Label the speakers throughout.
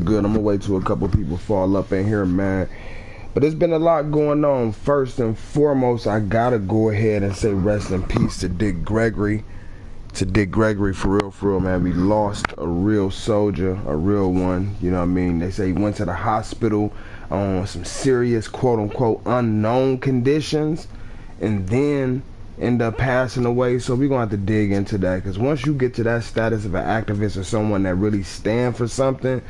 Speaker 1: good? I'm gonna wait till a couple people fall up in here, man. But there's been a lot going on. First and foremost, I gotta go ahead and say rest in peace to Dick Gregory. To Dick Gregory, for real, man. We lost a real soldier, a real one. You know what I mean? They say he went to the hospital on some serious, quote unquote, unknown conditions, and then end up passing away. So we're gonna have to dig into that, because once you get to that status of an activist or someone that really stand for something,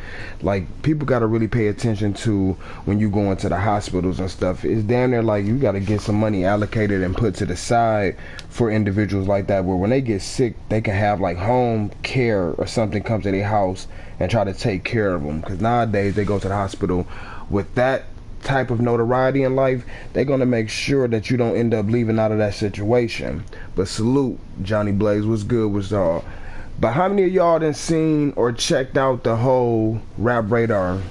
Speaker 1: like, people gotta really pay attention to when you go into the hospitals and stuff. It's damn near like you gotta get some money allocated and put to the side for individuals like that, where when they get sick they can have like home care or something come to their house and try to take care of them. Because nowadays they go to the hospital with that type of notoriety in life, they're gonna make sure that you don't end up leaving out of that situation. But salute, Johnny Blaze, what's good with y'all? But how many of y'all done seen or checked out the whole Rap Radar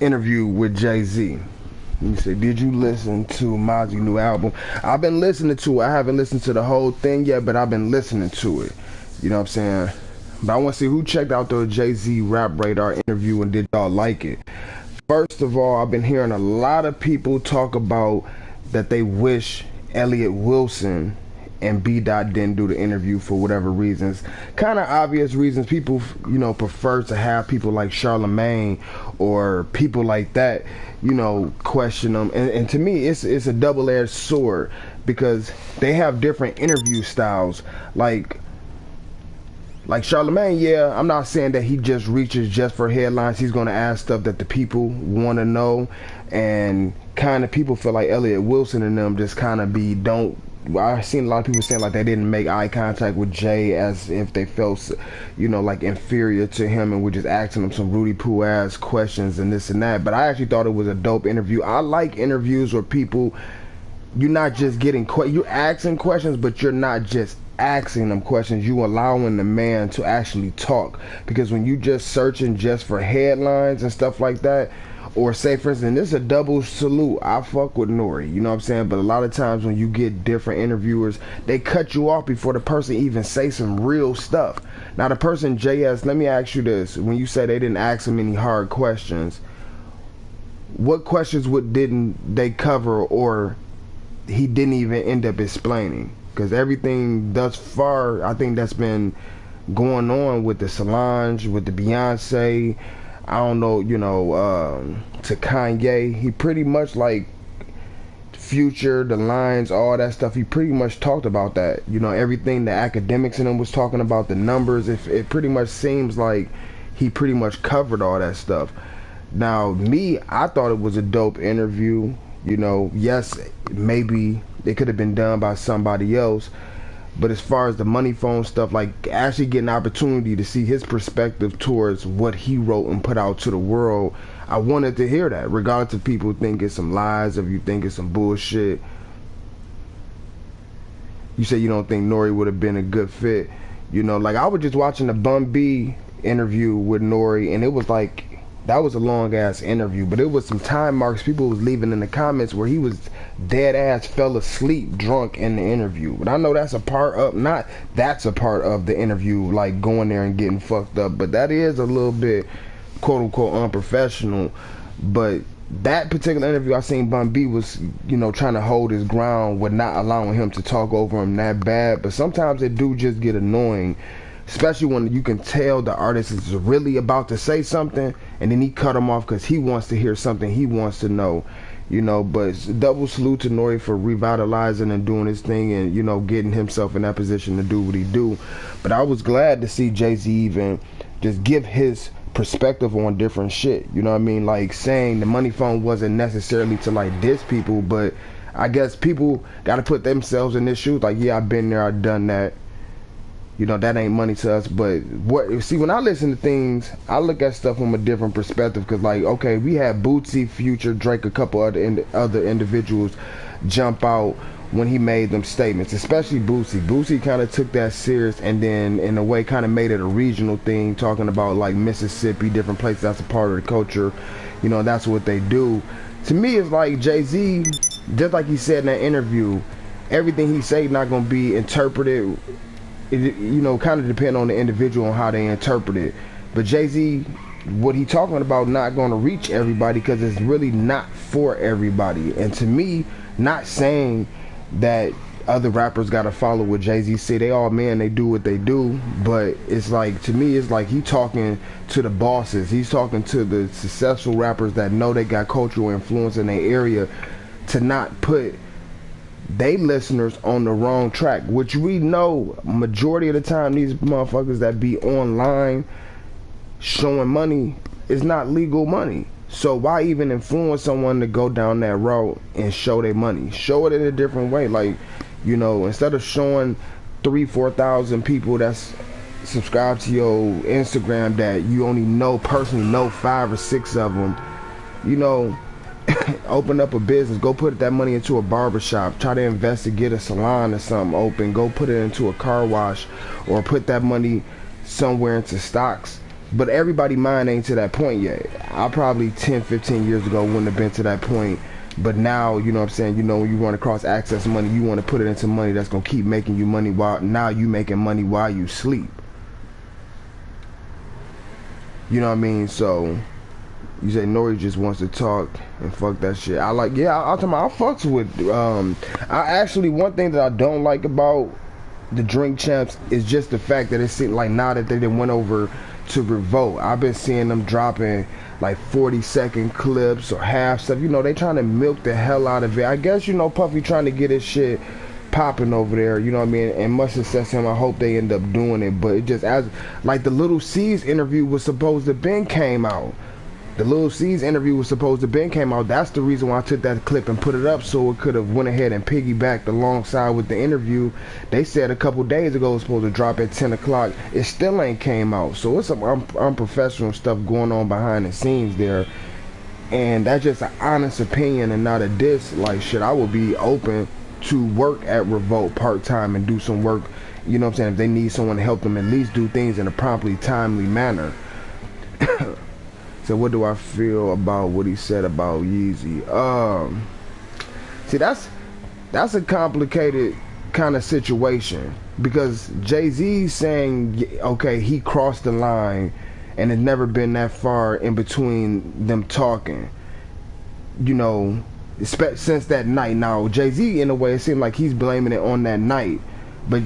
Speaker 1: interview with Jayz? Let me say, did you listen to Mozzy's new album? I've been listening to it. I haven't listened to the whole thing yet, but I've been listening to it. You know what I'm saying? But I want to see who checked out the Jayz Rap Radar interview and did y'all like it. First of all, I've been hearing a lot of people talk about that they wish Elliot Wilson and B. Dot didn't do the interview for whatever reasons. Kind of obvious reasons. People, you know, prefer to have people like Charlemagne or people like that, you know, question them. And to me, it's a double-edged sword, because they have different interview styles. Like Charlemagne, yeah, I'm not saying that he just reaches just for headlines. He's going to ask stuff that the people want to know. And kind of people feel like Elliot Wilson and them just kind of I've seen a lot of people saying like they didn't make eye contact with Jay, as if they felt, you know, like inferior to him and were just asking him some Rudy Poo ass questions and this and that. But I actually thought it was a dope interview. I like interviews where people, you're not just getting you're asking questions, but you're not just asking them questions. You allowing the man to actually talk. Because when you just searching just for headlines and stuff like that, or say for instance, this is a double salute, I fuck with Nori, you know what I'm saying? But a lot of times when you get different interviewers, they cut you off before the person even say some real stuff. Now the person JS, let me ask you this: when you say they didn't ask him any hard questions, what questions didn't they cover, or he didn't even end up explaining? Because everything thus far, I think that's been going on with the Solange, with the Beyonce, I don't know, you know, to Kanye, he pretty much, like, Future, the lines, all that stuff, he pretty much talked about that. You know, everything the academics in him was talking about, the numbers, it pretty much seems like he pretty much covered all that stuff. Now, I thought it was a dope interview. You know, yes, maybe it could have been done by somebody else, but as far as the money phone stuff, like actually getting an opportunity to see his perspective towards what he wrote and put out to the world, I wanted to hear that, regardless if people think it's some lies, if you think it's some bullshit. You say you don't think Nori would have been a good fit. You know, like I was just watching the Bun B interview with Nori, and it was like, that was a long ass interview, but it was some time marks people was leaving in the comments where he was dead ass fell asleep drunk in the interview. But I know that's a part of the interview, like going there and getting fucked up, but that is a little bit quote unquote unprofessional. But that particular interview, I seen Bun B was, you know, trying to hold his ground with not allowing him to talk over him that bad. But sometimes it do just get annoying, especially when you can tell the artist is really about to say something and then he cut him off because he wants to hear something he wants to know, you know. But it's a double salute to Nori for revitalizing and doing his thing and, you know, getting himself in that position to do what he do. But I was glad to see Jayz even just give his perspective on different shit, you know what I mean? Like saying the money phone wasn't necessarily to like diss people, but I guess people got to put themselves in their shoes. Like, yeah, I've been there, I've done that. You know, that ain't money to us. But when I listen to things, I look at stuff from a different perspective. Because, like, okay, we had Bootsy, Future, Drake, a couple other individuals jump out when he made them statements, especially Bootsy. Bootsy kind of took that serious and then, in a way, kind of made it a regional thing, talking about, like, Mississippi, different places, that's a part of the culture. You know, that's what they do. To me, it's like Jayz, just like he said in that interview, everything he said not going to be interpreted kind of depend on the individual on how they interpret it. But Jay-Z, what he talking about, not going to reach everybody because it's really not for everybody. And to me, not saying that other rappers got to follow what Jay-Z say. They all men, they do what they do. But it's like, to me, it's like he talking to the bosses. He's talking to the successful rappers that know they got cultural influence in their area, to not put they listeners on the wrong track, which we know majority of the time these motherfuckers that be online showing money is not legal money. So why even influence someone to go down that road and show their money? Show it in a different way. Like, instead of showing 3,000-4,000 people that's subscribed to your Instagram that you only personally know 5 or 6 of them, open up a business, go put that money into a barbershop, try to invest to get a salon or something open, go put it into a car wash, or put that money somewhere into stocks. But everybody mind ain't to that point yet. I probably 10-15 years ago wouldn't have been to that point, but now, when you run across access money, you want to put it into money that's going to keep making you money while now you making money while you sleep. You know what I mean? So you say Nori just wants to talk and fuck that shit. I fucks with I actually, one thing that I don't like about the Drink Champs is just the fact that it seemed like now that they done went over to Revolt, I've been seeing them dropping like 40-second clips or half stuff. They trying to milk the hell out of it. I guess Puffy trying to get his shit popping over there, you know what I mean, and much success to him. I hope they end up doing it. But it just, as like the Little C's interview was supposed to been came out. The Lil C's interview was supposed to been came out. That's the reason why I took that clip and put it up, so it could have went ahead and piggybacked alongside with the interview. They said a couple days ago it was supposed to drop at 10 o'clock. It still ain't came out. So it's some unprofessional stuff going on behind the scenes there. And that's just an honest opinion and not a diss. Like, shit, I would be open to work at Revolt part-time and do some work, you know what I'm saying, if they need someone to help them at least do things in a promptly, timely manner. So what do I feel about what he said about Yeezy? See, that's a complicated kind of situation, because Jay-Z's saying, okay, he crossed the line and it's never been that far in between them talking, since that night. Now Jay-Z, in a way, it seemed like he's blaming it on that night, but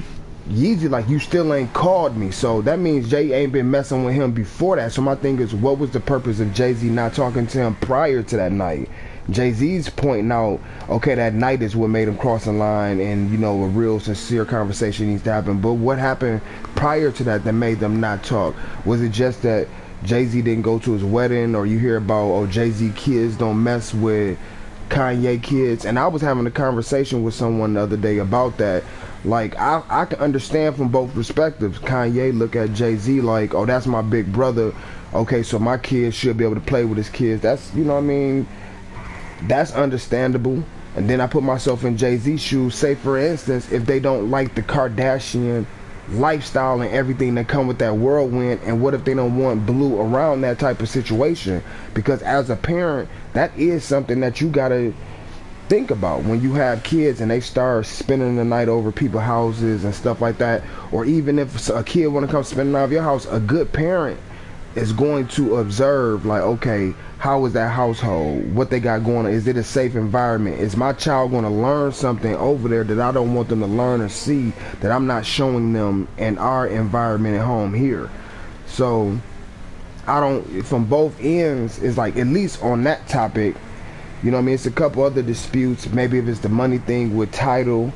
Speaker 1: Yeezy like, you still ain't called me, so that means Jay ain't been messing with him before that. So my thing is, what was the purpose of Jay-Z not talking to him prior to that night? Jay-Z's pointing out, okay, that night is what made him cross the line, and a real sincere conversation needs to happen. But what happened prior to that made them not talk? Was it just that Jay-Z didn't go to his wedding, or you hear about, Jay-Z kids don't mess with Kanye kids? And I was having a conversation with someone the other day about that. Like, I can understand from both perspectives. Kanye look at Jay-Z like, oh, that's my big brother, okay, so my kids should be able to play with his kids. That's, that's understandable. And then I put myself in Jay-Z's shoes. Say, for instance, if they don't like the Kardashian lifestyle and everything that come with that whirlwind, and what if they don't want Blue around that type of situation? Because as a parent, that is something that you gotta think about when you have kids and they start spending the night over people's houses and stuff like that. Or even if a kid want to come spending out of your house, a good parent is going to observe, like, okay, how is that household, what they got going on, is it a safe environment, is my child going to learn something over there that I don't want them to learn or see, that I'm not showing them in our environment at home here. So I don't, from both ends, it's like, at least on that topic, it's a couple other disputes, maybe if it's the money thing with Tidal,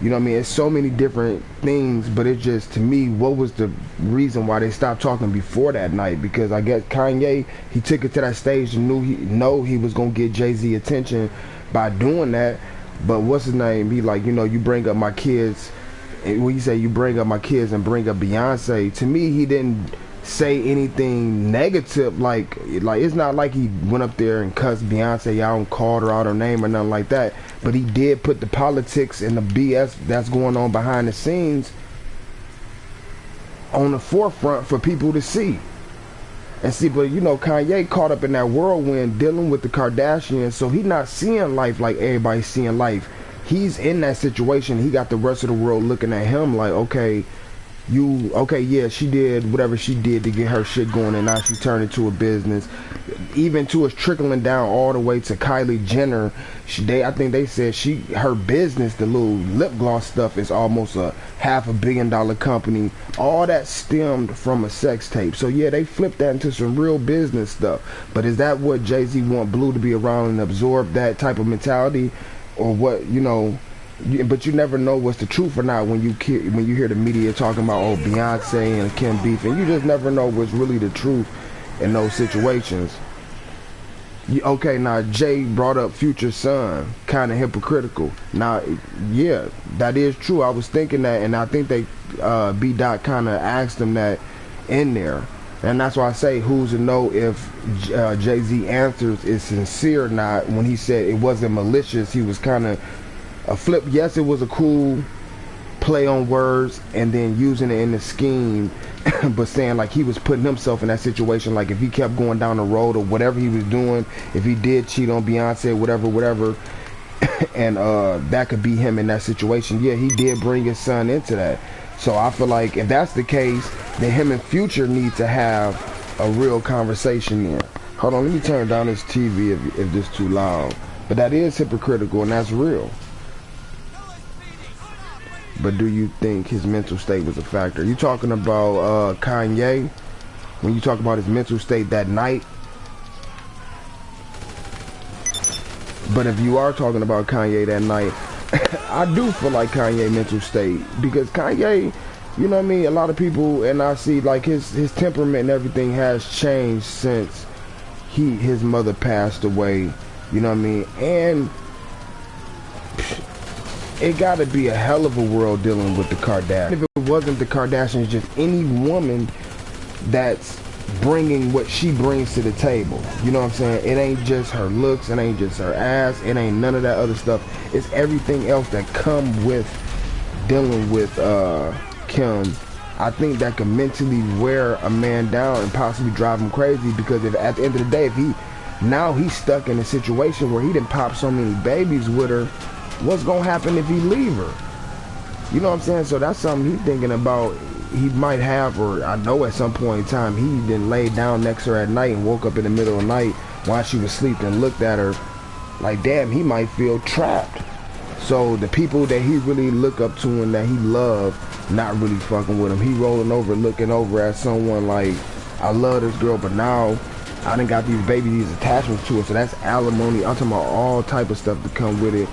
Speaker 1: it's so many different things. But it just, to me, what was the reason why they stopped talking before that night? Because I guess Kanye, he took it to that stage and knew he was gonna get Jay-Z attention by doing that. But what's his name, he like, you bring up my kids, and when you say you bring up my kids and bring up Beyonce, to me, he didn't say anything negative. Like it's not like he went up there and cussed Beyonce out and called her out her name or nothing like that. But he did put the politics and the BS that's going on behind the scenes on the forefront for people to see. And see, but Kanye caught up in that whirlwind dealing with the Kardashians, so he not seeing life like everybody's seeing life. He's in that situation. He got the rest of the world looking at him like, okay, okay, yeah, she did whatever she did to get her shit going, and now she turned into a business. Even to us trickling down all the way to Kylie Jenner. I think they said her business, the little lip gloss stuff, is almost a $500 million company. All that stemmed from a sex tape. So yeah, they flipped that into some real business stuff. But is that what Jay-Z want Blue to be around and absorb that type of mentality, or what? But you never know what's the truth or not when you hear the media talking about Beyonce and Kim beef, and you just never know what's really the truth in those situations. Okay, now Jay brought up Future's son, kind of hypocritical. Now, yeah, that is true. I was thinking that, and I think they B-Dot kind of asked him that in there. And that's why I say, who's to know if Jay-Z answers is sincere or not. When he said it wasn't malicious, he was kind of a flip. Yes, it was a cool play on words and then using it in the scheme, but saying like he was putting himself in that situation, like if he kept going down the road or whatever he was doing, if he did cheat on Beyonce, whatever, and that could be him in that situation. Yeah, he did bring his son into that. So I feel like if that's the case, then him and Future need to have a real conversation there. Hold on, let me turn down this TV if this too loud. But that is hypocritical, and that's real. But do you think his mental state was a factor? You talking about Kanye? When you talk about his mental state that night? But if you are talking about Kanye that night, I do feel like Kanye mental state, because Kanye, you know what I mean, a lot of people, and I see like his temperament and everything has changed since his mother passed away, you know what I mean, and it gotta be a hell of a world dealing with the Kardashians. If it wasn't the Kardashians, just any woman that's bringing what she brings to the table. You know what I'm saying? It ain't just her looks, it ain't just her ass, it ain't none of that other stuff. It's everything else that come with dealing with Kim. I think that could mentally wear a man down and possibly drive him crazy, because if at the end of the day, if he's stuck in a situation where he didn't pop so many babies with her, what's gonna happen if he leave her? You know what I'm saying? So that's something he's thinking about. He might have, or I know at some point in time, he then laid down next to her at night and woke up in the middle of the night while she was sleeping and looked at her like, damn, he might feel trapped. So the people that he really look up to and that he loved not really fucking with him. He rolling over, looking over at someone like, I love this girl, but now I done got these these attachments to her. So that's alimony. I'm talking about all type of stuff to come with it.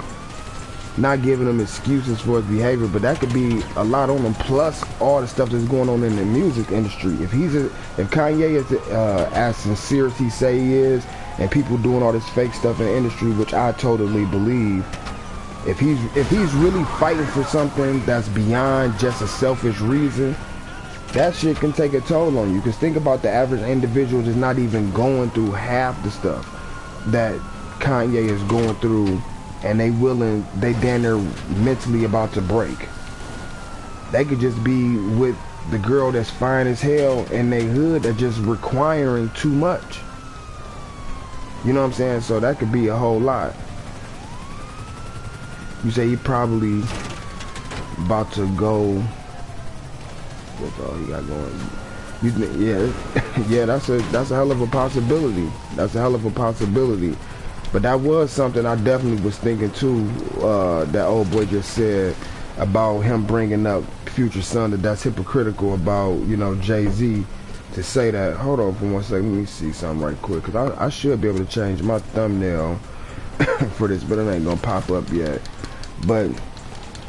Speaker 1: Not giving him excuses for his behavior, but that could be a lot on him, plus all the stuff that's going on in the music industry. If Kanye is as sincere as he say he is, and people doing all this fake stuff in the industry, which I totally believe, if he's really fighting for something that's beyond just a selfish reason, that shit can take a toll on you. Because think about the average individual that's not even going through half the stuff that Kanye is going through, and they damn near mentally about to break. They could just be with the girl that's fine as hell in they hood that's just requiring too much. You know what I'm saying? So that could be a whole lot. You say he probably about to go. What's all he got going? Yeah, that's a hell of a possibility. That's a hell of a possibility. But that was something I definitely was thinking too, that old boy just said about him bringing up Future's son, that's hypocritical about, Jay-Z to say that. Hold on for 1 second, let me see something right quick, because I should be able to change my thumbnail for this, but it ain't gonna pop up yet. But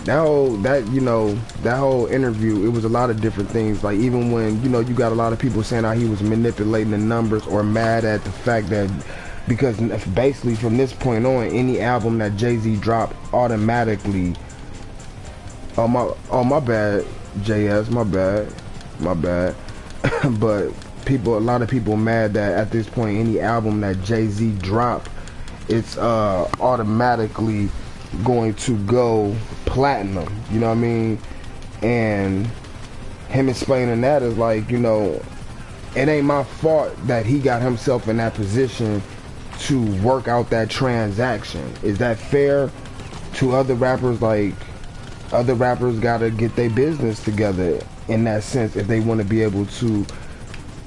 Speaker 1: that whole interview, it was a lot of different things. Like even when, you got a lot of people saying how he was manipulating the numbers or mad at the fact that, because basically from this point on, any album that Jay-Z dropped automatically, oh my bad, JS, my bad. But a lot of people mad that at this point, any album that Jay-Z dropped, it's automatically going to go platinum. You know what I mean? And him explaining that is like, it ain't my fault that he got himself in that position to work out that transaction. Is that fair to other rappers? Like, other rappers gotta get their business together. in that sense, if they want to be able to,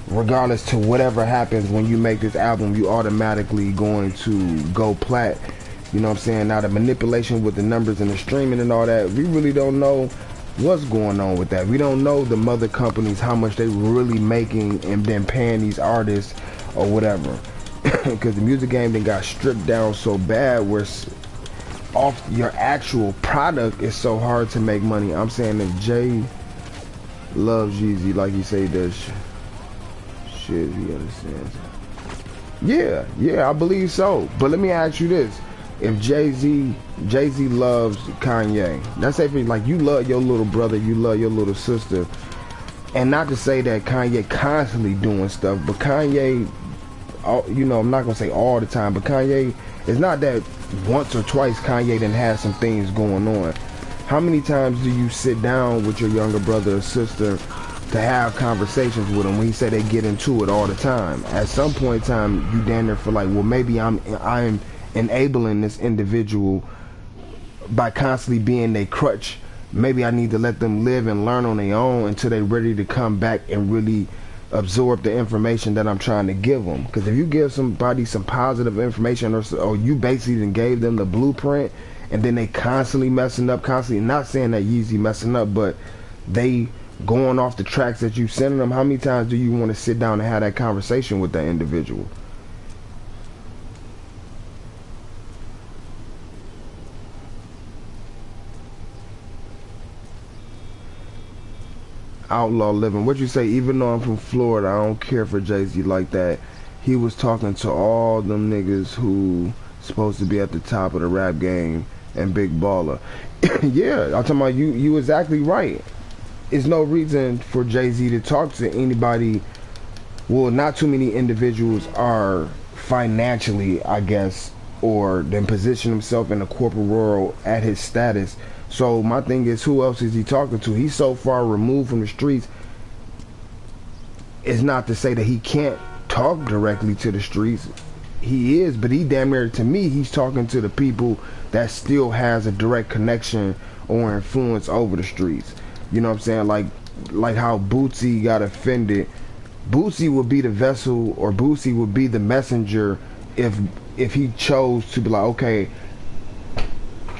Speaker 1: regardless to whatever happens when you make this album, you automatically going to go plat. You know what I'm saying? Now the manipulation with the numbers and the streaming and all that, we really don't know what's going on with that. We don't know the mother companies, how much they really making and then paying these artists or whatever. Because the music game then got stripped down so bad where off your actual product is so hard to make money. I'm saying if Jay loves Yeezy like he say does shit, he understands. Yeah, I believe so. But let me ask you this. If Jay-Z loves Kanye, let's say like you love your little brother, you love your little sister, and not to say that Kanye constantly doing stuff, but Kanye, you know, I'm not gonna say all the time, but Kanye, it's not that once or twice Kanye done had some things going on. How many times do you sit down with your younger brother or sister to have conversations with him when he said they get into it all the time? At some point in time, you damn near feel like, well, maybe I'm enabling this individual by constantly being their crutch. Maybe I need to let them live and learn on their own until they're ready to come back and really absorb the information that I'm trying to give them. Because if you give somebody some positive information, or you basically then gave them the blueprint, and then they constantly messing up, not saying that Yeezy messing up, but they going off the tracks that you sending them, how many times do you want to sit down and have that conversation with that individual? Outlaw living. What you say? Even though I'm from Florida, I don't care for Jay-Z like that. He was talking to all them niggas who supposed to be at the top of the rap game and big baller. Yeah, I'm talking about you exactly right. There's no reason for Jay-Z to talk to anybody. Well, not too many individuals are financially, I guess, or then position himself in the corporate world at his status. So my thing is, who else is he talking to? He's so far removed from the streets. It's not to say that he can't talk directly to the streets. He is, but he damn near, to me, he's talking to the people that still has a direct connection or influence over the streets. You know what I'm saying? Like how Bootsy got offended. Bootsy would be the vessel, or Bootsy would be the messenger if he chose to be like, okay,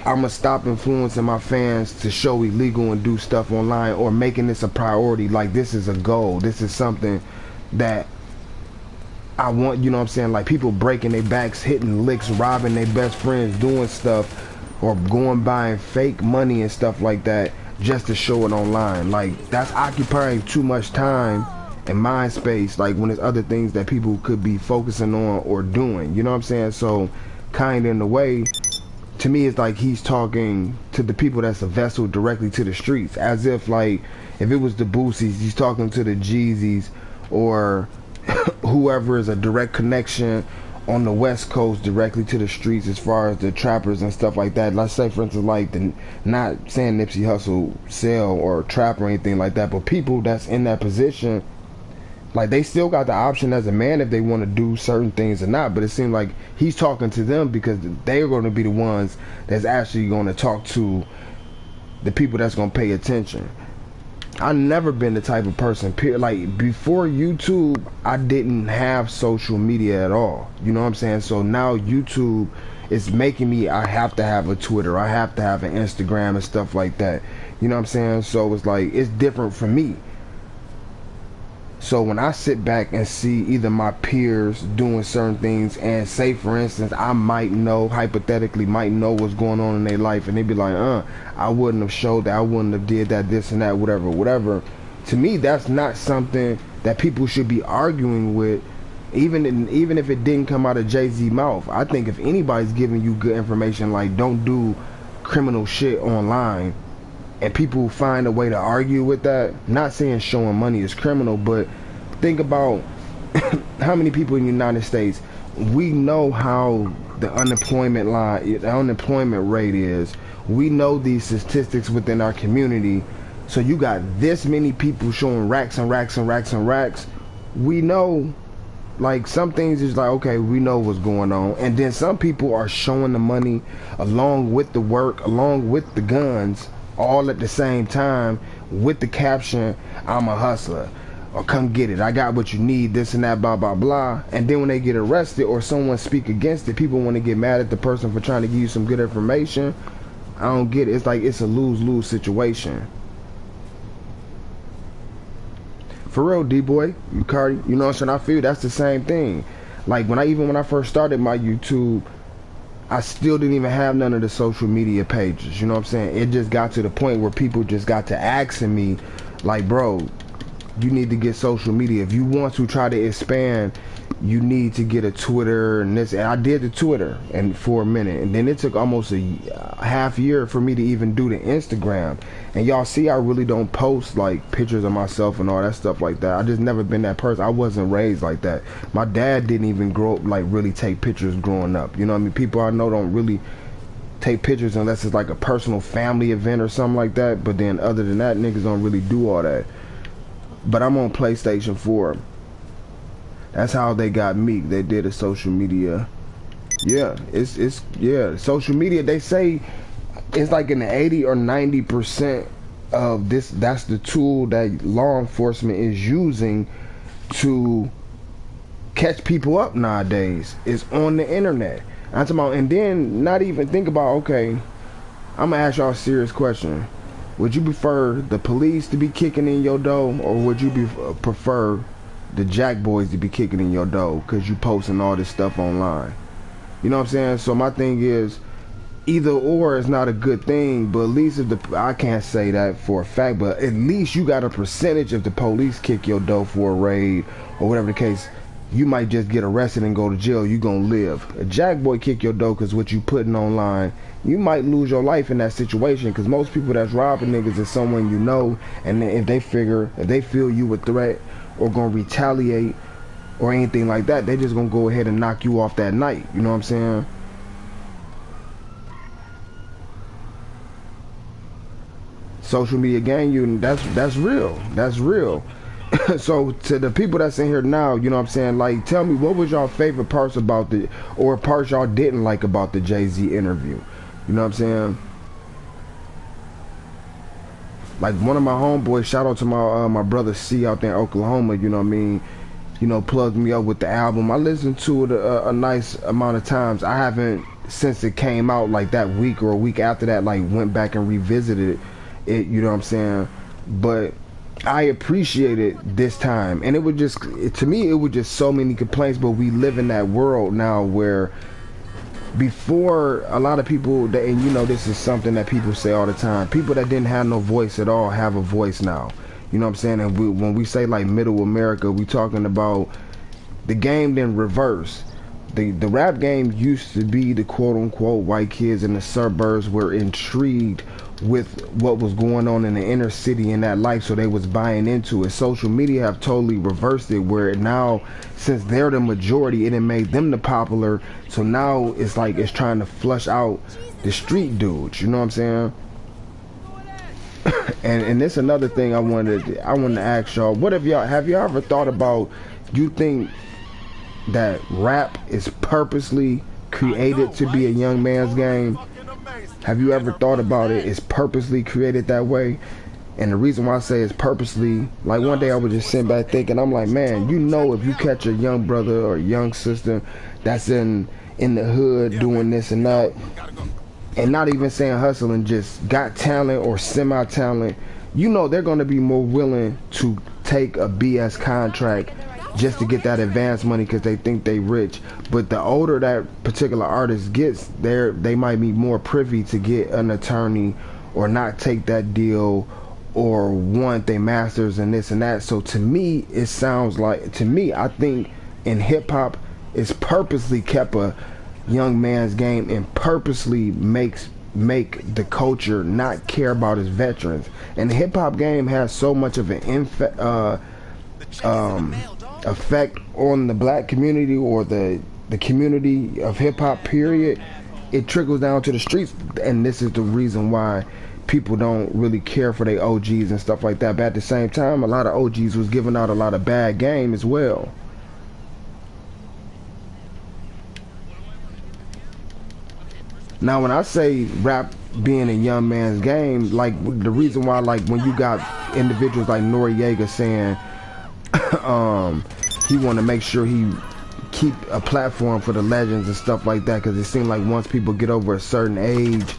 Speaker 1: I'm gonna stop influencing my fans to show illegal and do stuff online, or making this a priority. Like, this is a goal. This is something that I want, you know what I'm saying? Like, people breaking their backs, hitting licks, robbing their best friends, doing stuff, or going buying fake money and stuff like that just to show it online. Like, that's occupying too much time and mind space, like when there's other things that people could be focusing on or doing. You know what I'm saying? So, kind of in a way, to me, it's like he's talking to the people that's a vessel directly to the streets, as if like if it was the Boosies, he's talking to the Jeezys or whoever is a direct connection on the West Coast directly to the streets, as far as the trappers and stuff like that. Let's say, for instance, like not saying Nipsey Hussle sell or trap or anything like that, but people that's in that position, like, they still got the option as a man if they want to do certain things or not. But it seems like he's talking to them because they're going to be the ones that's actually going to talk to the people that's going to pay attention. I've never been the type of person, like, before YouTube, I didn't have social media at all. You know what I'm saying? So now YouTube is making me, I have to have a Twitter, I have to have an Instagram and stuff like that. You know what I'm saying? So it's like, it's different for me. So when I sit back and see either my peers doing certain things, and say, for instance, I hypothetically might know what's going on in their life, and they be like, I wouldn't have showed that, I wouldn't have did that, this and that, whatever. To me, that's not something that people should be arguing with, even if it didn't come out of Jay-Z's mouth. I think if anybody's giving you good information, like, don't do criminal shit online, and people find a way to argue with that, not saying showing money is criminal, but think about how many people in the United States, we know how the unemployment rate is. We know these statistics within our community. So you got this many people showing racks and racks and racks and racks. We know, like, some things is like, okay, we know what's going on. And then some people are showing the money along with the work, along with the guns, all at the same time with the caption, I'm a hustler, or come get it, I got what you need, this and that, blah blah blah. And then when they get arrested or someone speak against it, people want to get mad at the person for trying to give you some good information. I don't get it. It's like it's a lose-lose situation. For real, D-Boy, Cardi, you know what I'm saying? I feel that's the same thing. Like when I first started my YouTube, I still didn't even have none of the social media pages. You know what I'm saying? It just got to the point where people just got to asking me, like, bro, you need to get social media. If you want to try to expand, you need to get a Twitter and this. And I did the Twitter and for a minute, and then it took almost a half year for me to even do the Instagram. And y'all see, I really don't post like pictures of myself and all that stuff like that. I just never been that person. I wasn't raised like that. My dad didn't even grow up like really take pictures growing up. You know what I mean? People I know don't really take pictures unless it's like a personal family event or something like that. But then other than that, niggas don't really do all that. But I'm on PlayStation 4. That's how they got me. They did a social media. Yeah, it's yeah, social media, they say it's like in the 80 or 90% of this, that's the tool that law enforcement is using to catch people up nowadays. It's on the internet. I'm talking about, and then not even think about, okay, I'm gonna ask y'all a serious question. Would you prefer the police to be kicking in your door, or would you prefer the jack boys to be kicking in your door because you posting all this stuff online? You know what I'm saying? So my thing is, either or is not a good thing, but at least if I can't say that for a fact, but at least you got a percentage if the police kick your door for a raid or whatever the case. You might just get arrested and go to jail. You gonna live. A jack boy kick your door because what you putting online, you might lose your life in that situation, because most people that's robbing niggas is someone you know, and if they feel you a threat or gonna retaliate or anything like that, they just gonna go ahead and knock you off that night. You know what I'm saying? Social media gang, that's real. That's real. So to the people that's in here now, you know what I'm saying, like, tell me, what was y'all favorite parts about or parts y'all didn't like about the Jay-Z interview? You know what I'm saying? Like, one of my homeboys, shout out to my brother C out there in Oklahoma, you know what I mean, you know, plugged me up with the album. I listened to it a nice amount of times. I haven't, since it came out, like that week or a week after that, like went back and revisited it, you know what I'm saying? But I appreciate it this time, and it was just, to me, it was just so many complaints. But we live in that world now where before, a lot of people that, and you know, this is something that people say all the time, people that didn't have no voice at all have a voice now. You know what I'm saying? And when we say like middle America, we talking about the game then reverse. The rap game used to be the quote unquote white kids in the suburbs were intrigued with what was going on in the inner city in that life, so they was buying into it. Social media have totally reversed it, where now, since they're the majority, it made them the popular. So now it's like it's trying to flush out the street dudes. You know what I'm saying? and this another thing I wanted to ask y'all. What have y'all ever thought about? You think that rap is purposely created to be a young man's game? Have you ever thought about it? It's purposely created that way? And the reason why I say it's purposely, like one day I was just sitting back thinking, I'm like, man, you know, if you catch a young brother or a young sister that's in the hood doing this and that, and not even saying hustling, just got talent or semi-talent, you know they're going to be more willing to take a BS contract just to get that advance money because they think they rich. But the older that particular artist gets, they might be more privy to get an attorney or not take that deal or want they masters and this and that. So to me, it sounds like, to me, I think in hip-hop, it's purposely kept a young man's game and purposely make the culture not care about its veterans. And the hip-hop game has so much of an effect on the black community or the community of hip-hop, period. It trickles down to the streets, and this is the reason why people don't really care for their OGs and stuff like that. But at the same time, a lot of OGs was giving out a lot of bad game as well. Now when I say rap being a young man's game. Like the reason why, like when you got individuals like Noriega saying he want to make sure he keep a platform for the legends and stuff like that, because it seemed like once people get over a certain age,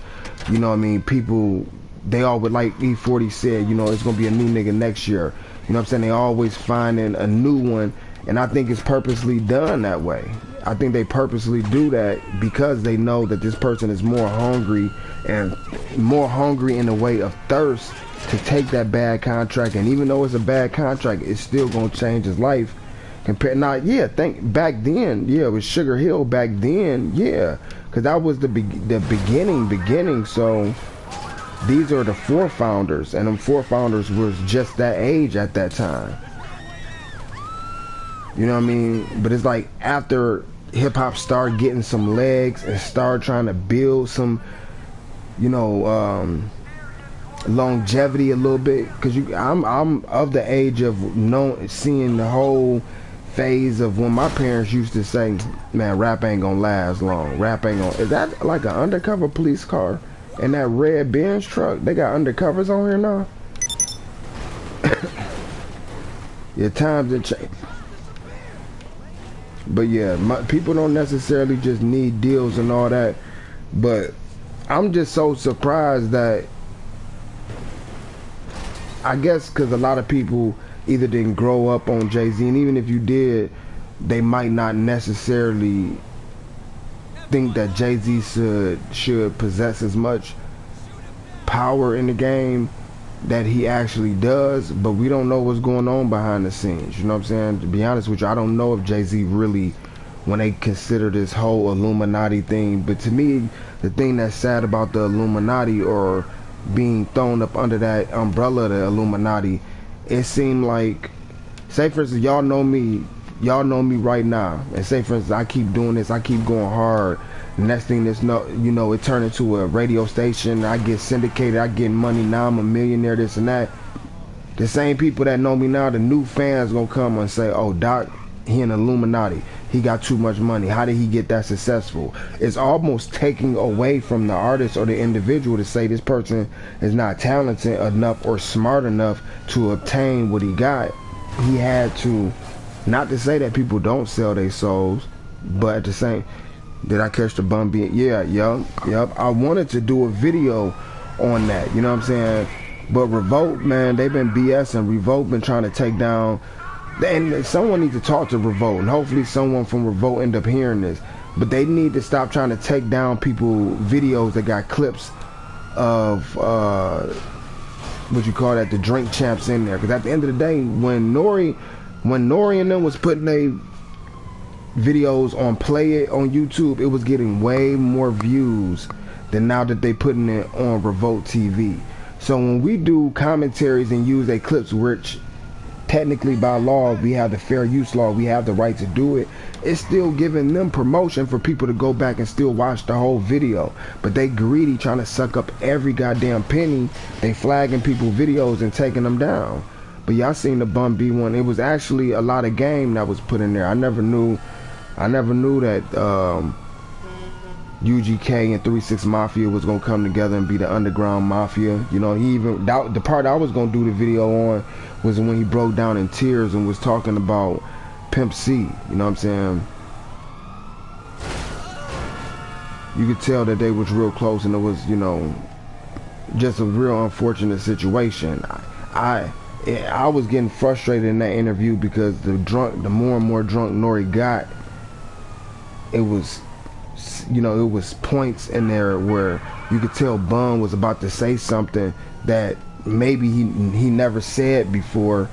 Speaker 1: you know what I mean, people, they all would, like E40 said, you know, it's gonna be a new nigga next year. You know what I'm saying? They always finding a new one, and I think it's purposely done that way. I think they purposely do that because they know that this person is more hungry, and more hungry in the way of thirst to take that bad contract. And even though it's a bad contract, it's still gonna change his life. Think back then, it was Sugar Hill back then, because that was the beginning. So these are the four founders, and them four founders was just that age at that time. You know what I mean? But it's like after hip hop started getting some legs and started trying to build some, you know, longevity a little bit, because I'm of the age of seeing the whole phase of when my parents used to say, man, rap ain't gonna last long. Rap ain't gonna. Is that like an undercover police car in that red Benz truck? They got undercovers on here now. Yeah, times have changed. But yeah, people don't necessarily just need deals and all that. But I'm just so surprised that, I guess because a lot of people either didn't grow up on Jay-Z, and even if you did, they might not necessarily think that Jay-Z should possess as much power in the game that he actually does. But we don't know what's going on behind the scenes, you know what I'm saying? To be honest with you, I don't know if Jay-Z really, when they consider this whole Illuminati thing. But to me, the thing that's sad about the Illuminati, or being thrown up under that umbrella of the Illuminati, it seemed like, say for instance, y'all know me right now, and say for instance I keep doing this, I keep going hard, next thing that's it turned into a radio station, I get syndicated, I get money, now I'm a millionaire, this and that. The same people that know me now, the new fans gonna come and say, oh, Doc, he an Illuminati, he got too much money, how did he get that successful? It's almost taking away from the artist or the individual to say this person is not talented enough or smart enough to obtain what he got. He had to, not to say that people don't sell their souls, but at the same, did I catch the bum beat? Yep. I wanted to do a video on that, you know what I'm saying? But Revolt, man, they've been BSing. Revolt been trying to take down, and someone needs to talk to Revolt, and hopefully someone from Revolt end up hearing this. But they need to stop trying to take down people videos that got clips of what you call that, the drink champs in there. Because at the end of the day, when Nori and them was putting their videos on Play It on YouTube, it was getting way more views than now that they putting it on Revolt TV. So when we do commentaries and use their clips, which technically by law we have the fair use law, we have the right to do it, it's still giving them promotion for people to go back and still watch the whole video. But they greedy, trying to suck up every goddamn penny. They flagging people videos and taking them down. But y'all seen the Bun B one, it was actually a lot of game that was put in there. I never knew that UGK and 3-6 Mafia was gonna come together and be the underground mafia. You know, the part I was gonna do the video on was when he broke down in tears and was talking about Pimp C. You know what I'm saying? You could tell that they was real close, and it was, you know, just a real unfortunate situation. I was getting frustrated in that interview because the more and more drunk Nori got, it was, you know, it was points in there where you could tell Bun was about to say something that maybe he never said before,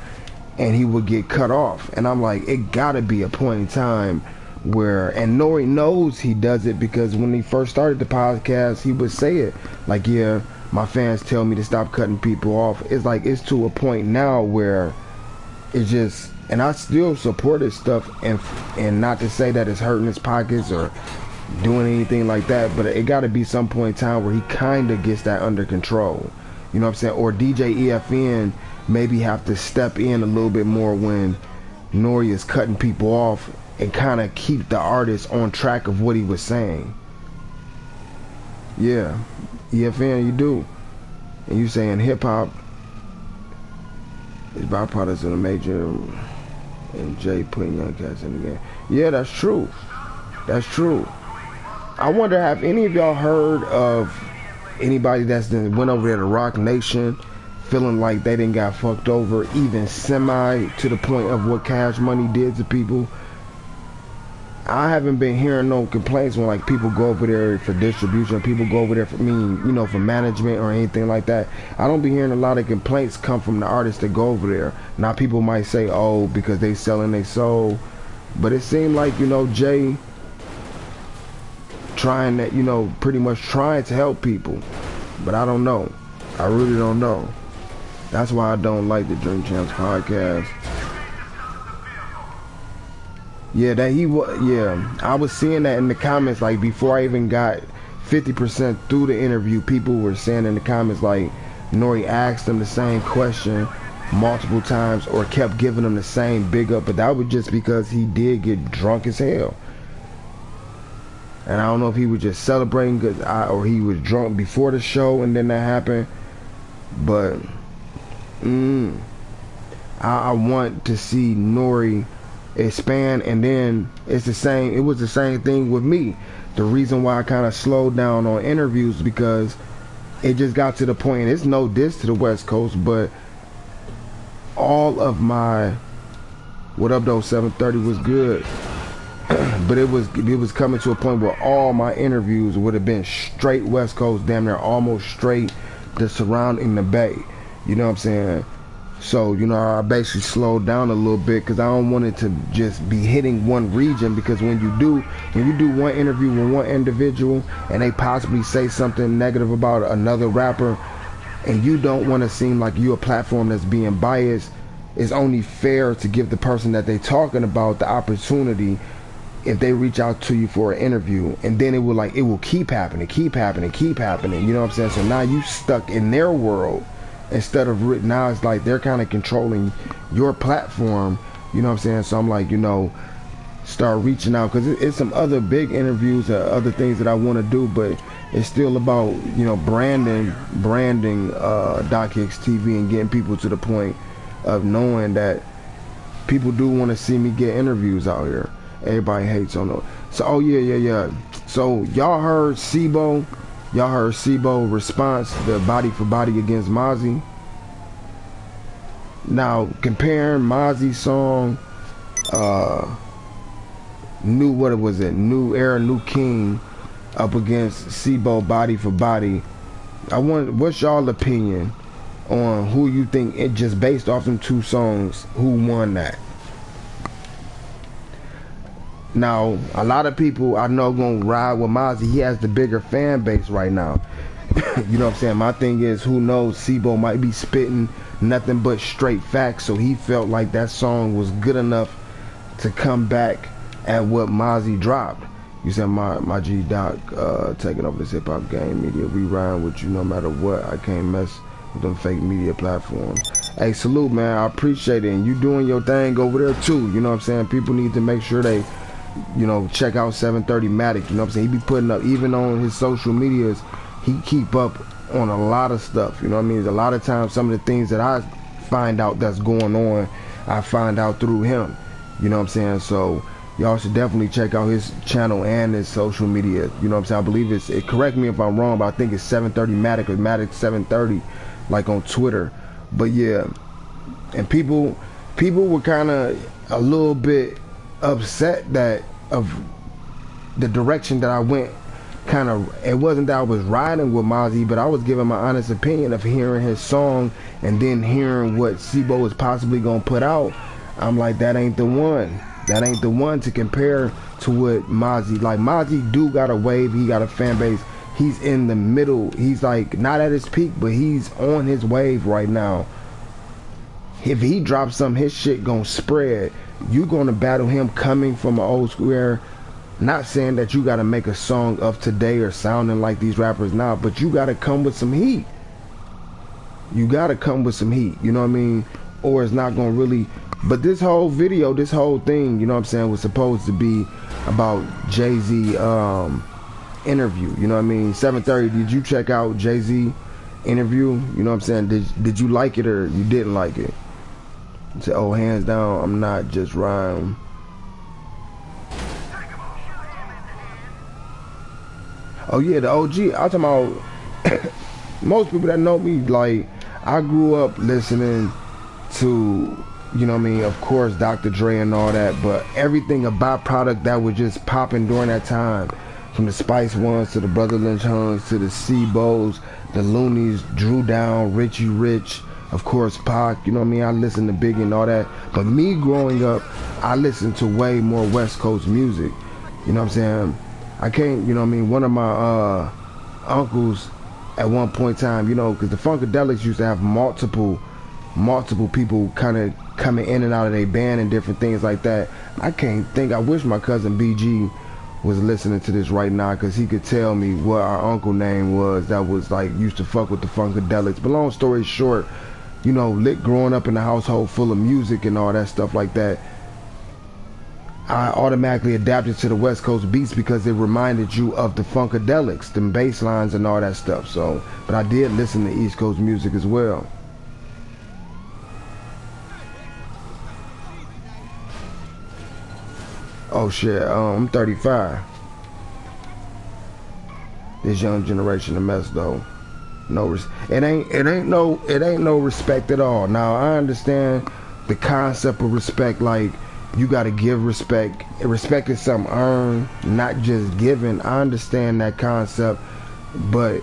Speaker 1: and he would get cut off. And I'm like, it gotta be a point in time where, and Nori knows he does it, because when he first started the podcast, he would say it like, yeah, my fans tell me to stop cutting people off. It's like, it's to a point now where it's just, and I still support his stuff, and not to say that it's hurting his pockets or doing anything like that, but it got to be some point in time where he kind of gets that under control. You know what I'm saying? Or DJ EFN maybe have to step in a little bit more when Nori is cutting people off, and kind of keep the artist on track of what he was saying. Yeah, EFN, you do. And you saying hip hop is byproducts of the major, and Jay putting young cats in the game. Yeah, that's true. That's true. I wonder, have any of y'all heard of anybody that's then went over there to Rock Nation feeling like they didn't got fucked over, even semi, to the point of what Cash Money did to people? I haven't been hearing no complaints when like people go over there for distribution, people go over there for for management or anything like that. I don't be hearing a lot of complaints come from the artists that go over there. Now people might say, oh, because they selling their soul, but it seemed like, Jay trying that, pretty much trying to help people, but I don't know. I really don't know. That's why I don't like the Drink Champs podcast. Yeah, I was seeing that in the comments, like before I even got 50% through the interview, people were saying in the comments like Nori asked them the same question multiple times or kept giving them the same big up, but that was just because he did get drunk as hell. And I don't know if he was just celebrating or he was drunk before the show and then that happened, but I want to see Nori expand. And then it was the same thing with me. The reason why I kind of slowed down on interviews because it just got to the point, and it's no diss to the West Coast, but all of my what up though 730 was good, but it was coming to a point where all my interviews would have been straight West Coast, damn near almost straight the surrounding the Bay, you know what I'm saying? So, I basically slowed down a little bit because I don't want it to just be hitting one region, because when you do one interview with one individual and they possibly say something negative about another rapper, and you don't want to seem like you're a platform that's being biased, it's only fair to give the person that they're talking about the opportunity if they reach out to you for an interview, and then it will keep happening, you know what I'm saying? So now you stuck in their world. Instead of now it's like they're kind of controlling your platform, you know what I'm saying? So I'm like, start reaching out, because it's some other big interviews, other things that I want to do, but it's still about, branding Doc Hicks TV and getting people to the point of knowing that people do want to see me get interviews out here. Everybody hates on those. So yeah. So y'all heard Seabo response, the body for body against Mozzy. Now comparing Mozzy's song, New Era, New King, up against Seabo body for body. What's y'all opinion on who you think, it just based off them two songs, who won that? Now, a lot of people I know gonna ride with Mozzy. He has the bigger fan base right now. You know what I'm saying? My thing is, who knows, Seabo might be spitting nothing but straight facts, so he felt like that song was good enough to come back at what Mozzy dropped. You said my G Doc taking over this hip hop game media. We ride with you no matter what. I can't mess with them fake media platforms. Hey, salute, man. I appreciate it. And you doing your thing over there too. You know what I'm saying? People need to make sure they check out 730 Matic. You know what I'm saying? He be putting up, even on his social medias, he keep up on a lot of stuff. You know what I mean? A lot of times some of the things that I find out that's going on, I find out through him. You know what I'm saying? So y'all should definitely check out his channel and his social media. You know what I'm saying? I believe correct me if I'm wrong, but I think it's 730 Matic or Matic 730, like on Twitter. But yeah, and people were kind of a little bit upset that of the direction that I went. Kind of, it wasn't that I was riding with Mozzy, but I was giving my honest opinion of hearing his song and then hearing what Seabo was possibly gonna put out. I'm like, that ain't the one. That ain't the one to compare to what Mozzy. Like, Mozzy do got a wave, he got a fan base. He's in the middle. He's like not at his peak, but he's on his wave right now. If he drops some, his shit gonna spread. You gonna battle him coming from an old school era. Not saying that you gotta make a song of today or sounding like these rappers now, but you gotta come with some heat. You gotta come with some heat, you know what I mean? Or it's not gonna really. But this whole video, this whole thing, you know what I'm saying, was supposed to be about Jay-Z interview. You know what I mean? 7:30. Did you check out Jay-Z interview? You know what I'm saying? Did you like it or you didn't like it? You said, oh, hands down, I'm not just rhyme. Oh yeah, the OG. I'm talking about most people that know me. Like, I grew up listening to, you know what I mean, of course, Dr. Dre and all that, but everything a byproduct that was just popping during that time, from the Spice Ones to the Brother Lynch Huns to the Seabos, the Loonies, Drew Down, Richie Rich, of course, Pac, you know what I mean? I listened to Biggie and all that, but me growing up, I listened to way more West Coast music, you know what I'm saying? I can't, you know what I mean, one of my uncles at one point in time, you know, because the Funkadelics used to have multiple people kind of coming in and out of their band and different things like that. I can't think. I wish my cousin BG was listening to this right now, because he could tell me what our uncle name was that was like used to fuck with the Funkadelics. But long story short, you know, growing up in a household full of music and all that stuff like that, I automatically adapted to the West Coast beats because it reminded you of the Funkadelics, them bass lines and all that stuff. So, but I did listen to East Coast music as well. Oh shit, I'm 35. This young generation a mess though. It ain't no respect at all. Now I understand the concept of respect, like you gotta give respect. Respect is something earned, not just given. I understand that concept, but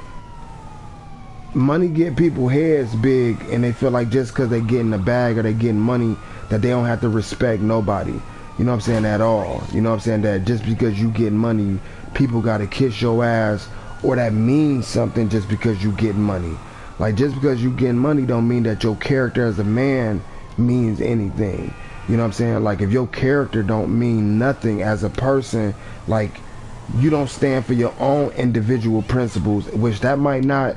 Speaker 1: money get people heads big, and they feel like just because they getting a bag or they getting money that they don't have to respect nobody. You know what I'm saying? At all. You know what I'm saying? That just because you getting money, people gotta kiss your ass, or that means something just because you getting money. Like, just because you getting money don't mean that your character as a man means anything. You know what I'm saying? Like, if your character don't mean nothing as a person, like, you don't stand for your own individual principles, which that might not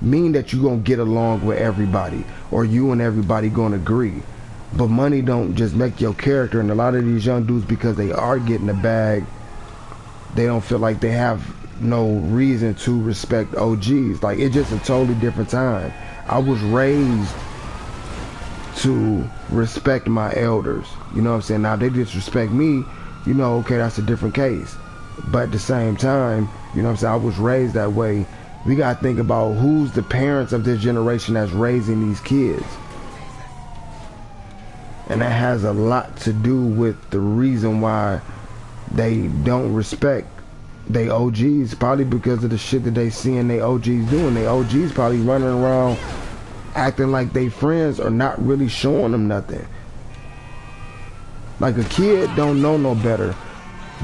Speaker 1: mean that you gonna get along with everybody or you and everybody gonna agree. But money don't just make your character. And a lot of these young dudes, because they are getting a bag, they don't feel like they have no reason to respect OGs. Like, it's just a totally different time. I was raised to respect my elders. You know what I'm saying? Now, if they disrespect me, you know, okay, that's a different case. But at the same time, you know what I'm saying, I was raised that way. We gotta think about who's the parents of this generation that's raising these kids. And that has a lot to do with the reason why they don't respect they OGs, probably because of the shit that they seeing they OGs doing. They OGs probably running around acting like they friends or not really showing them nothing. Like, a kid don't know no better,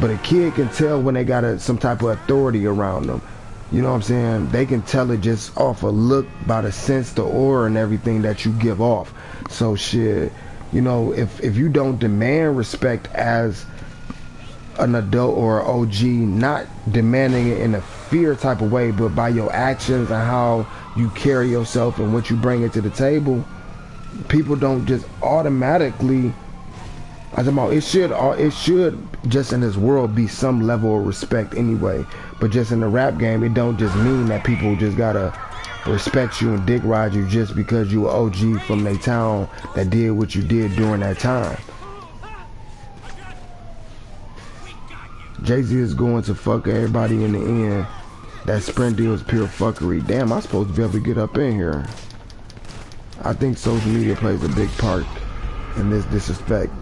Speaker 1: but a kid can tell when they got some type of authority around them. You know what I'm saying? They can tell it just off a look, by the sense, the aura and everything that you give off. So shit, you know, if you don't demand respect as an adult or an OG, not demanding it in a fear type of way, but by your actions and how you carry yourself and what you bring it to the table, people don't just automatically, it should just in this world be some level of respect anyway. But just in the rap game, it don't just mean that people just gotta respect you and dick ride you just because you an OG from their town that did what you did during that time. Jay-Z is going to fuck everybody in the end. That Sprint deal is pure fuckery. Damn, I'm supposed to be able to get up in here. I think social media plays a big part in this disrespect.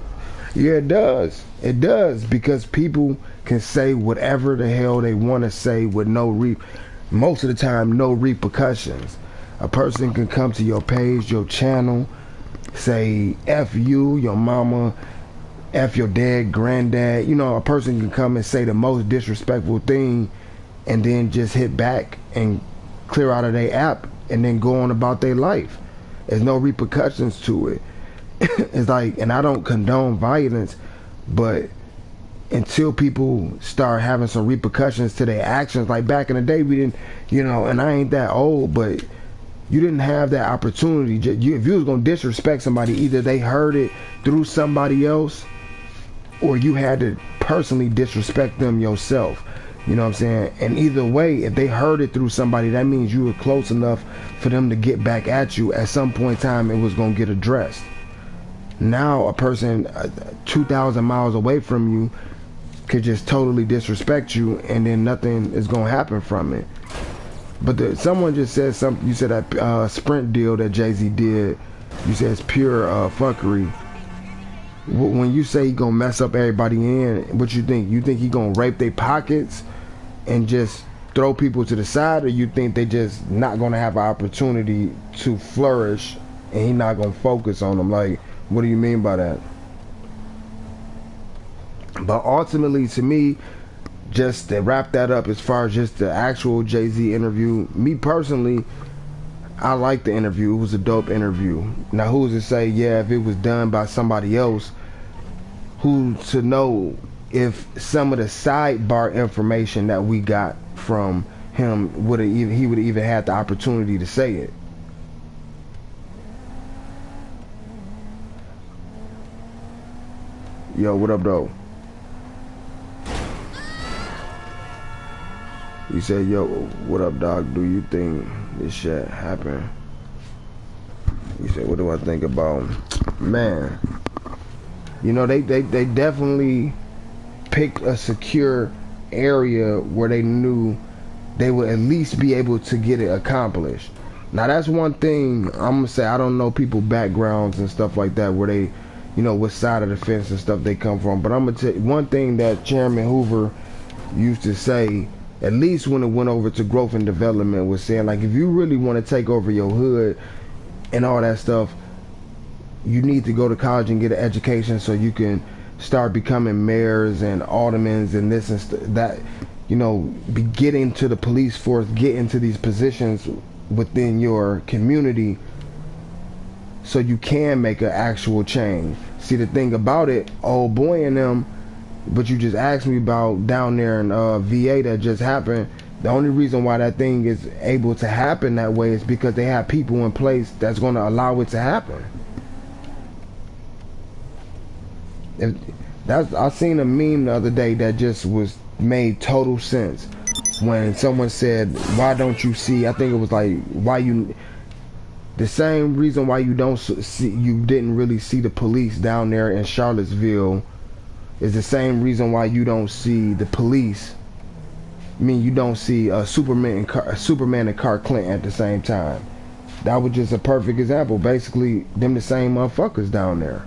Speaker 1: Yeah, it does. It does, because people can say whatever the hell they want to say with most of the time, no repercussions. A person can come to your page, your channel, say F you, your mama, F your dad, granddad. You know, a person can come and say the most disrespectful thing and then just hit back and clear out of their app and then go on about their life. There's no repercussions to it. It's like, and I don't condone violence, but until people start having some repercussions to their actions, like back in the day, we didn't, you know, and I ain't that old, but you didn't have that opportunity. If you was going to disrespect somebody, either they heard it through somebody else or you had to personally disrespect them yourself. You know what I'm saying? And either way, if they heard it through somebody, that means you were close enough for them to get back at you. At some point in time, it was going to get addressed. Now, a person 2,000 miles away from you could just totally disrespect you, and then nothing is going to happen from it. But someone just said something. You said that Sprint deal that Jay-Z did, you said it's pure fuckery. When you say he gonna mess up everybody in, what you think? You think he gonna rape their pockets and just throw people to the side, or you think they just not gonna have an opportunity to flourish and he not gonna focus on them? Like, what do you mean by that? But ultimately, to me, just to wrap that up, as far as just the actual Jay-Z interview, me personally, I liked the interview. It was a dope interview. Now, who's to say, yeah, if it was done by somebody else, who's to know if some of the sidebar information that we got from him he would have even had the opportunity to say it. Yo, what up, though? He said, yo, what up, Doc? Do you think this shit happened? He said, what do I think about him? Man, you know, they definitely picked a secure area where they knew they would at least be able to get it accomplished. Now, that's one thing I'm going to say. I don't know people backgrounds and stuff like that, where they, you know, what side of the fence and stuff they come from. But I'm going to tell you one thing that Chairman Hoover used to say, at least when it went over to growth and development, was saying, like, if you really want to take over your hood and all that stuff, you need to go to college and get an education so you can start becoming mayors and aldermans and this and that, you know, be getting to the police force, get into these positions within your community so you can make an actual change. See, the thing about it, old boy and them, but you just asked me about down there in VA that just happened. The only reason why that thing is able to happen that way is because they have people in place that's going to allow it to happen. I seen a meme the other day that just made total sense when someone said, why don't you see, I think it was like, the same reason why you didn't really see the police down there in Charlottesville is the same reason why you don't see the police. I mean, you don't see Superman and Clark Kent at the same time. That was just a perfect example. Basically, them the same motherfuckers down there.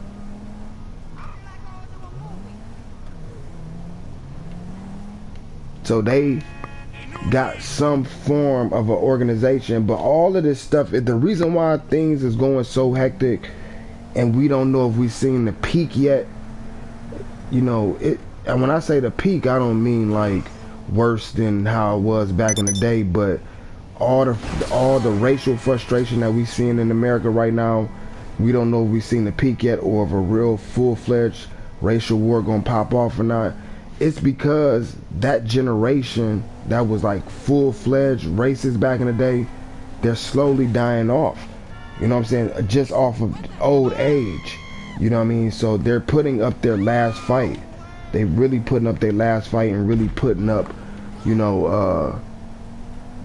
Speaker 1: So they got some form of an organization, but all of this stuff, the reason why things is going so hectic and we don't know if we've seen the peak yet, you know, and when I say the peak, I don't mean like worse than how it was back in the day, but all the racial frustration that we seeing in America right now, we don't know if we've seen the peak yet or if a real full-fledged racial war gonna pop off or not. It's because that generation that was like full-fledged racist back in the day, they're slowly dying off. You know what I'm saying? Just off of old age. You know what I mean? So they're putting up their last fight. They really putting up their last fight and really putting up, you know,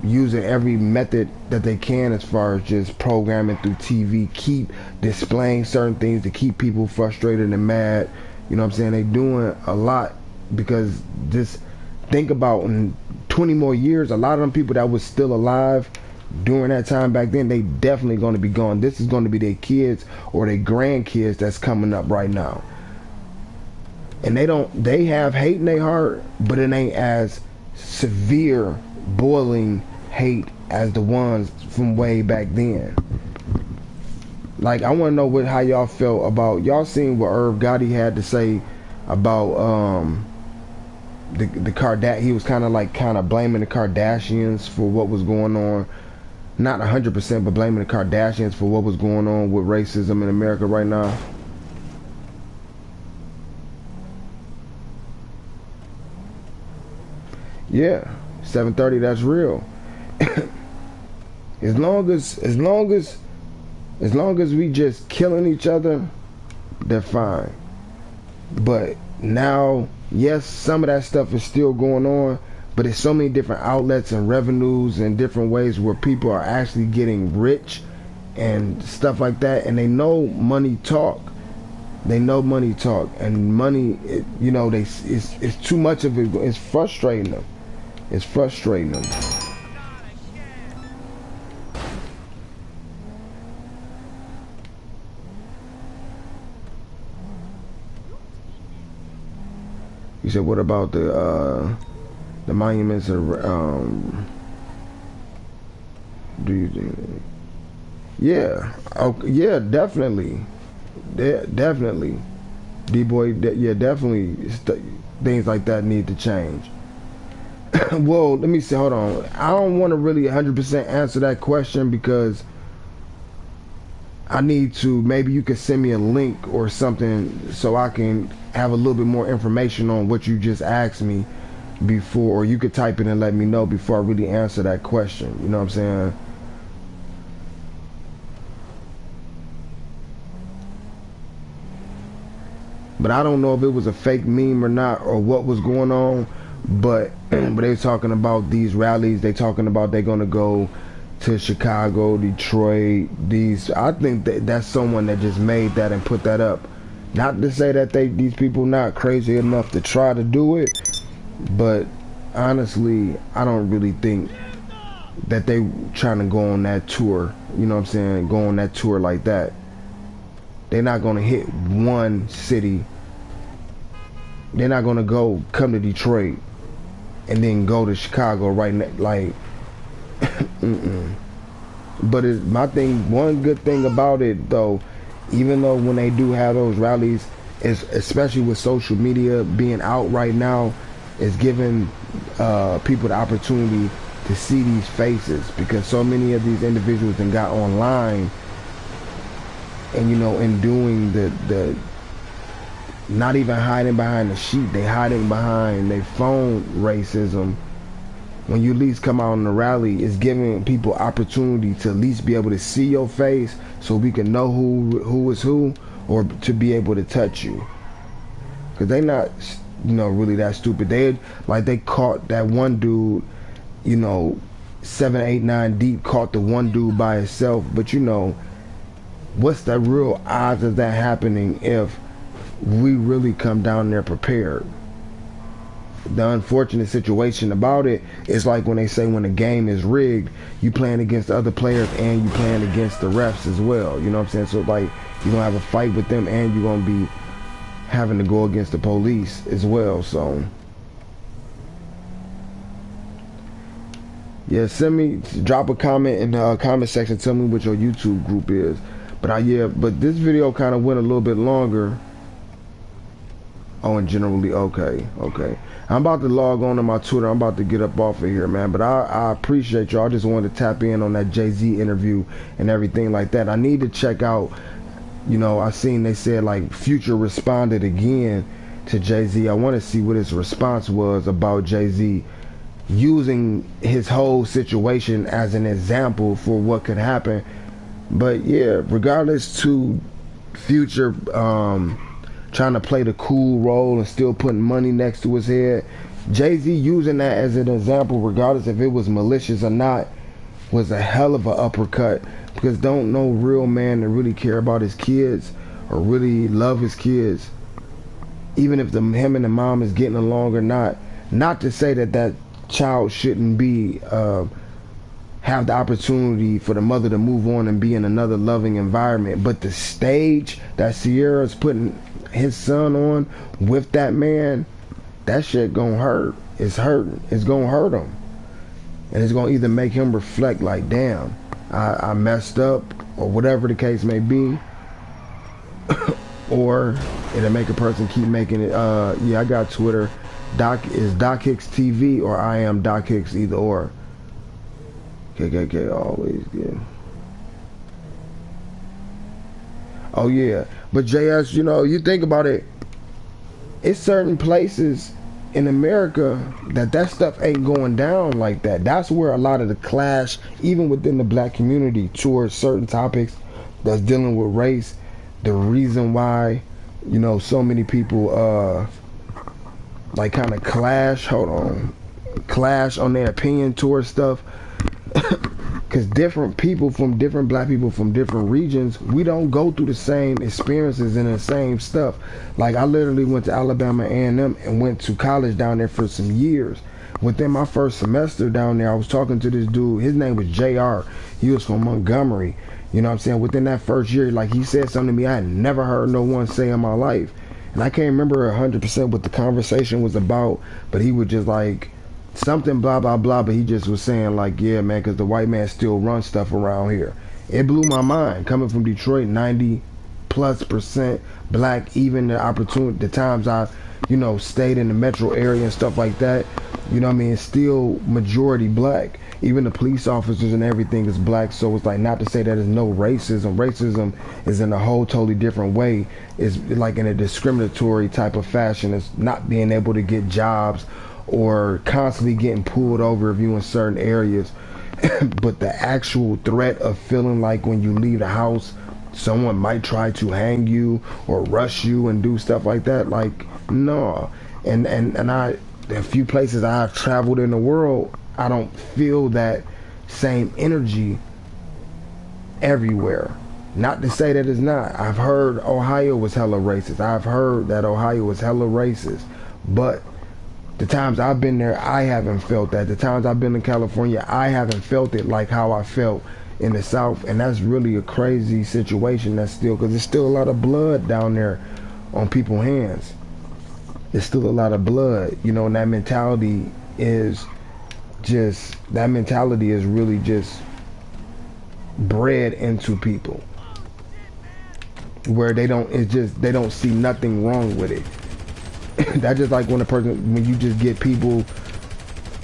Speaker 1: using every method that they can as far as just programming through TV, keep displaying certain things to keep people frustrated and mad. You know what I'm saying? They doing a lot because just think about in 20 more years, a lot of them people that was still alive during that time back then, they definitely going to be gone. This is going to be their kids or their grandkids that's coming up right now. And they have hate in their heart, but it ain't as severe boiling hate as the ones from way back then. Like, I want to know how y'all felt about, y'all seen what Irv Gotti had to say about the Kardashians. He was kind of blaming the Kardashians for what was going on. Not 100%, but blaming the Kardashians for what was going on with racism in America right now. Yeah, 7:30. That's real. As long as we just killing each other, they're fine. But now, yes, some of that stuff is still going on, but there's so many different outlets and revenues and different ways where people are actually getting rich and stuff like that, and they know money talk. They know money talk, and money, it's too much of it. It's frustrating them. It's frustrating them. You said, what about the monuments of, do you think? Yeah. Yeah, definitely. Definitely. D-boy, yeah, definitely things like that need to change. Well, let me see, hold on. I don't want to really 100% answer that question because I need to, maybe you could send me a link or something so I can have a little bit more information on what you just asked me before, or you could type it and let me know before I really answer that question. You know what I'm saying? But I don't know if it was a fake meme or not, or what was going on. But they were talking about these rallies. They talking about they're gonna go to Chicago, Detroit. I think that's someone that just made that and put that up. Not to say that these people not crazy enough to try to do it, but honestly, I don't really think that they trying to go on that tour. You know what I'm saying? Go on that tour like that. They're not gonna hit one city. They're not gonna come to Detroit and then go to Chicago right now. Like, But one good thing about it though, even though when they do have those rallies, is especially with social media being out right now, is giving people the opportunity to see these faces, because so many of these individuals then got online and in doing the not even hiding behind the sheet, they hiding behind their phone racism. When you at least come out on the rally, it's giving people opportunity to at least be able to see your face so we can know who is who, or to be able to touch you. Because they not really that stupid. They caught that one dude, 7, 8, 9 deep, caught the one dude by himself. But what's the real odds of that happening if we really come down there prepared? The unfortunate situation about it is like when they say when a game is rigged, you playing against other players and you playing against the refs as well. You know what I'm saying? So like you're gonna have a fight with them and you're gonna be having to go against the police as well. So yeah, drop a comment in the comment section. Tell me what your YouTube group is. But this video kind of went a little bit longer. Oh, and generally, okay. I'm about to log on to my Twitter. I'm about to get up off of here, man. But I appreciate y'all. I just wanted to tap in on that Jay-Z interview and everything like that. I need to check out, I seen they said like Future responded again to Jay-Z. I want to see what his response was about Jay-Z using his whole situation as an example for what could happen. But yeah, regardless to Future trying to play the cool role and still putting money next to his head, Jay-Z using that as an example, regardless if it was malicious or not, was a hell of an uppercut. Because don't no real man that really care about his kids or really love his kids, even if him and the mom is getting along or not to say that child shouldn't be have the opportunity for the mother to move on and be in another loving environment. But the stage that Sierra's putting his son on with that man, that shit gonna hurt. It's hurting. It's gonna hurt him. And it's gonna either make him reflect like, damn, I messed up, or whatever the case may be, or it'll make a person keep making it. I got Twitter. Doc Hicks TV, or I am Doc Hicks, either or. KKK always good. Oh yeah, but JS, you think about it, it's certain places in America that stuff ain't going down like that. That's where a lot of the clash, even within the black community, towards certain topics that's dealing with race, the reason why, so many people like kind of clash. Hold on, clash on their opinion towards stuff. Because different people from different black people from different regions, we don't go through the same experiences and the same stuff. Like, I literally went to Alabama A&M and went to college down there for some years. Within my first semester down there, I was talking to this dude. His name was JR. He was from Montgomery. You know what I'm saying? Within that first year, like, he said something to me I had never heard no one say in my life. And I can't remember 100% what the conversation was about, but he was just like, something blah blah blah, but he just was saying like, yeah man, because the white man still runs stuff around here. It blew my mind, coming from Detroit, 90+% black. Even the times I, you know, stayed in the metro area and stuff like that, you know what I mean, still majority black. Even the police officers and everything is black. So it's like, not to say that there's no racism. Racism is in a whole totally different way. It's like in a discriminatory type of fashion. It's not being able to get jobs or constantly getting pulled over if you in certain areas. But the actual threat of feeling like when you leave the house someone might try to hang you or rush you and do stuff like that, like, no. And a few places I've traveled in the world, I don't feel that same energy everywhere. Not to say that it's not. I've heard Ohio was hella racist. I've heard that Ohio was hella racist, but the times I've been there, I haven't felt that. The times I've been in California, I haven't felt it like how I felt in the South. And that's really a crazy situation. That's still, because there's still a lot of blood down there on people's hands. There's still a lot of blood, you know, and that mentality is really just bred into people, where they don't see nothing wrong with it. That's just like when you just get people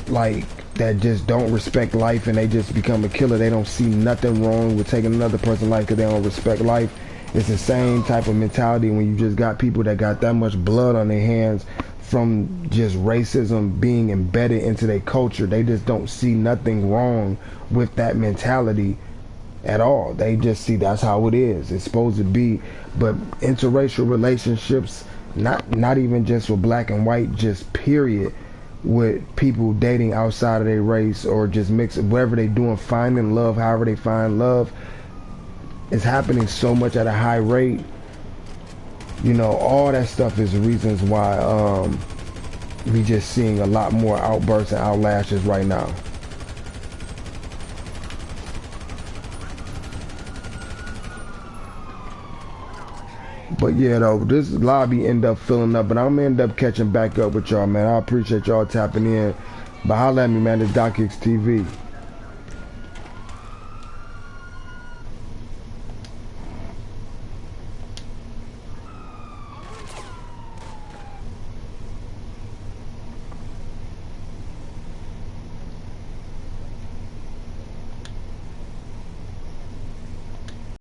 Speaker 1: like that just don't respect life and they just become a killer. They don't see nothing wrong with taking another person's life because they don't respect life. It's the same type of mentality when you just got people that got that much blood on their hands from just racism being embedded into their culture. They just don't see nothing wrong with that mentality at all. They just see that's how it is. It's supposed to be. But interracial relationships, not even just with black and white, just period, with people dating outside of their race or just mix whatever they doing, finding love, however they find love, is happening so much at a high rate. You know, all that stuff is reasons why we just seeing a lot more outbursts and outlashes right now. But yeah, though, this lobby end up filling up, but I'm gonna end up catching back up with y'all, man. I appreciate y'all tapping in. But holla at me, man. It's DocHicksTv.